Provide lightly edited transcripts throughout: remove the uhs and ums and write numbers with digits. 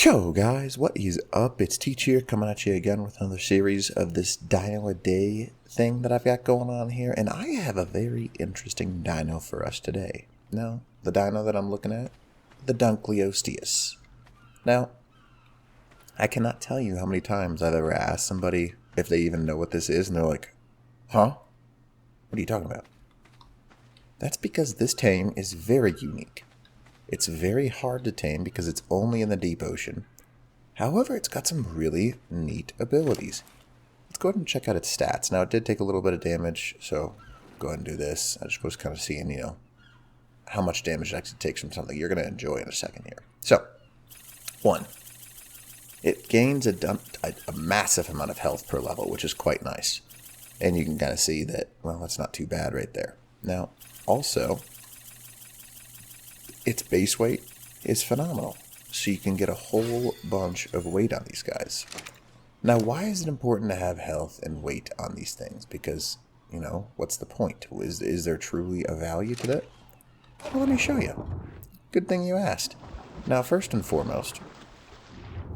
Yo guys, what is up? It's Teach here coming at you again with another series of this Dino a Day thing that I've got going on here, and I have a very interesting dino for us today. Now, the dino that I'm looking at, the Dunkleosteus. Now, I cannot tell you how many times I've ever asked somebody if they even know what this is, and they're like, huh? What are you talking about? That's because this tame is very unique. It's very hard to tame because it's only in the deep ocean. However, it's got some really neat abilities. Let's go ahead and check out its stats. Now, it did take a little bit of damage, so go ahead and do this. I just was kind of seeing, how much damage it actually takes from something you're going to enjoy in a second here. So, 1. It gains a massive amount of health per level, which is quite nice. And you can kind of see that, well, that's not too bad right there. Now, also, its base weight is phenomenal, so you can get a whole bunch of weight on these guys. Now, why is it important to have health and weight on these things? Because, what's the point? Is there truly a value to that? Well, let me show you. Good thing you asked. Now, first and foremost,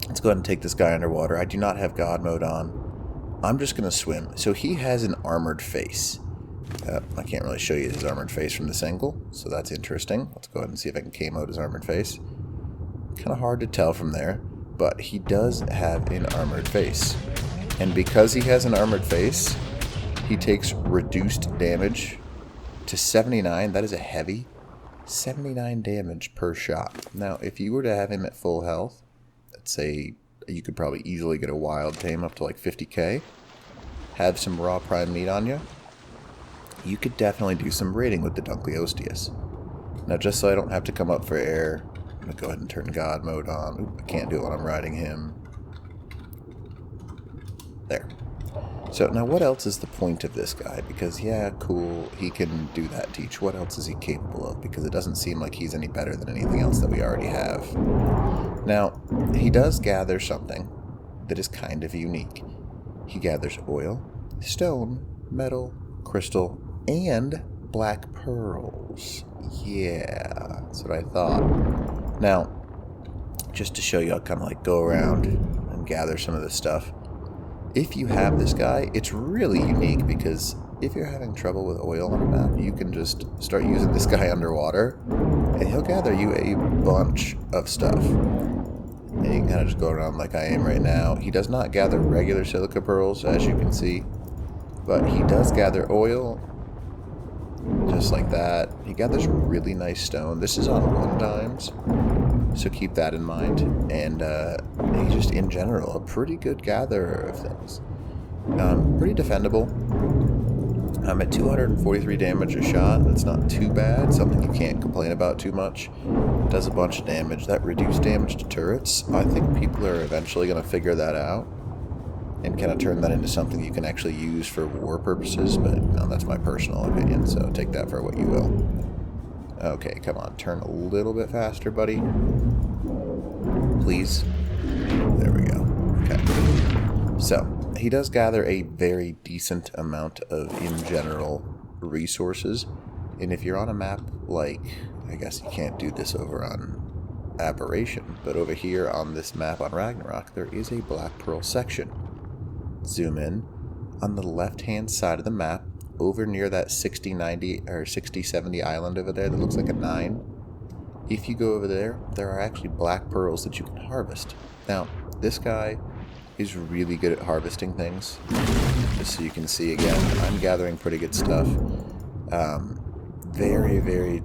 let's go ahead and take this guy underwater. I do not have God mode on. I'm just going to swim. So he has an armored face. I can't really show you his armored face from this angle, so that's interesting. Let's go ahead and see if I can K-mode his armored face. Kind of hard to tell from there, but he does have an armored face. And because he has an armored face, he takes reduced damage to 79. That is a heavy 79 damage per shot. Now, if you were to have him at full health, let's say you could probably easily get a wild tame up to like 50k, have some raw prime meat on you, you could definitely do some raiding with the Dunkleosteus. Now, just so I don't have to come up for air, I'm going to go ahead and turn God mode on. Oop, I can't do it when I'm riding him. There. So, now what else is the point of this guy? Because, yeah, cool, he can do that teach. What else is he capable of? Because it doesn't seem like he's any better than anything else that we already have. Now, he does gather something that is kind of unique. He gathers oil, stone, metal, crystal, and black pearls. Yeah, that's what I thought. Now, just to show you, I'll kind of like go around and gather some of this stuff. If you have this guy, it's really unique because if you're having trouble with oil on a map, you can just start using this guy underwater and he'll gather you a bunch of stuff. And you can kind of just go around like I am right now. He does not gather regular silica pearls, as you can see, but he does gather oil. Just like that. He gathers really nice stone. This is on 1 times, so keep that in mind. And he's just, in general, a pretty good gatherer of things. Pretty defendable. I'm at 243 damage a shot. That's not too bad. Something you can't complain about too much. Does a bunch of damage. That reduced damage to turrets, I think people are eventually going to figure that out and kind of turn that into something you can actually use for war purposes, but that's my personal opinion, so take that for what you will. Okay, come on, turn a little bit faster, buddy. Please. There we go. Okay. So, he does gather a very decent amount of, in general, resources, and if you're on a map like, I guess you can't do this over on Aberration, but over here on this map on Ragnarok, there is a Black Pearl section. Zoom in on the left hand side of the map over near that 60-90 or 60-70 island over there that looks like a 9. If you go over there, there are actually black pearls that you can harvest. Now, this guy is really good at harvesting things. Just so you can see again, I'm gathering pretty good stuff. Very, very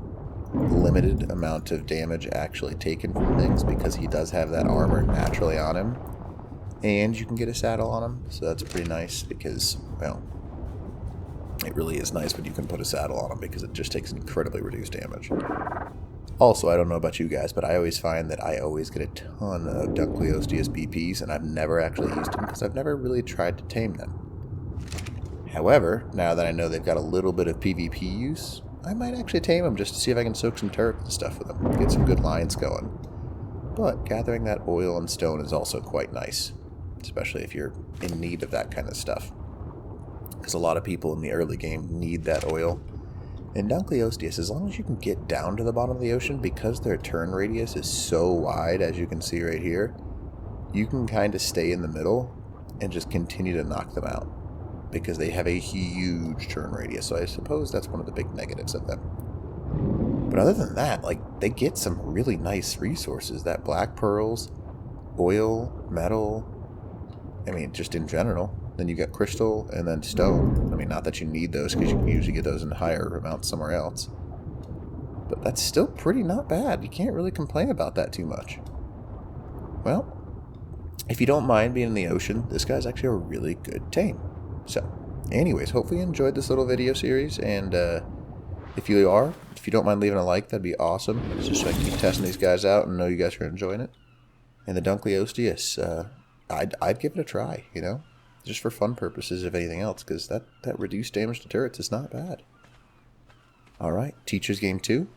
limited amount of damage actually taken from things because he does have that armor naturally on him. And you can get a saddle on him, so that's pretty nice because, well, it really is nice when you can put a saddle on him because it just takes incredibly reduced damage. Also, I don't know about you guys, but I always find that I always get a ton of Dunkleosteus BPs, and I've never actually used them because I've never really tried to tame them. However, now that I know they've got a little bit of PvP use, I might actually tame them just to see if I can soak some turrets and stuff with them, get some good lines going. But gathering that oil and stone is also quite nice, especially if you're in need of that kind of stuff. Because a lot of people in the early game need that oil. And Dunkleosteus, as long as you can get down to the bottom of the ocean, because their turn radius is so wide, as you can see right here, you can kind of stay in the middle and just continue to knock them out because they have a huge turn radius. So I suppose that's one of the big negatives of them. But other than that, like, they get some really nice resources. That black pearls, oil, metal, I mean, just in general. Then you got crystal and then stone. I mean, not that you need those because you can usually get those in higher amounts somewhere else. But that's still pretty not bad. You can't really complain about that too much. Well, if you don't mind being in the ocean, this guy's actually a really good tame. So, anyways, hopefully you enjoyed this little video series, and if you don't mind leaving a like, that'd be awesome. It's just so I can keep testing these guys out and know you guys are enjoying it. And the Dunkleosteus, I'd give it a try, you know? Just for fun purposes, if anything else, because that reduced damage to turrets is not bad. Alright, Teacher's Game 2.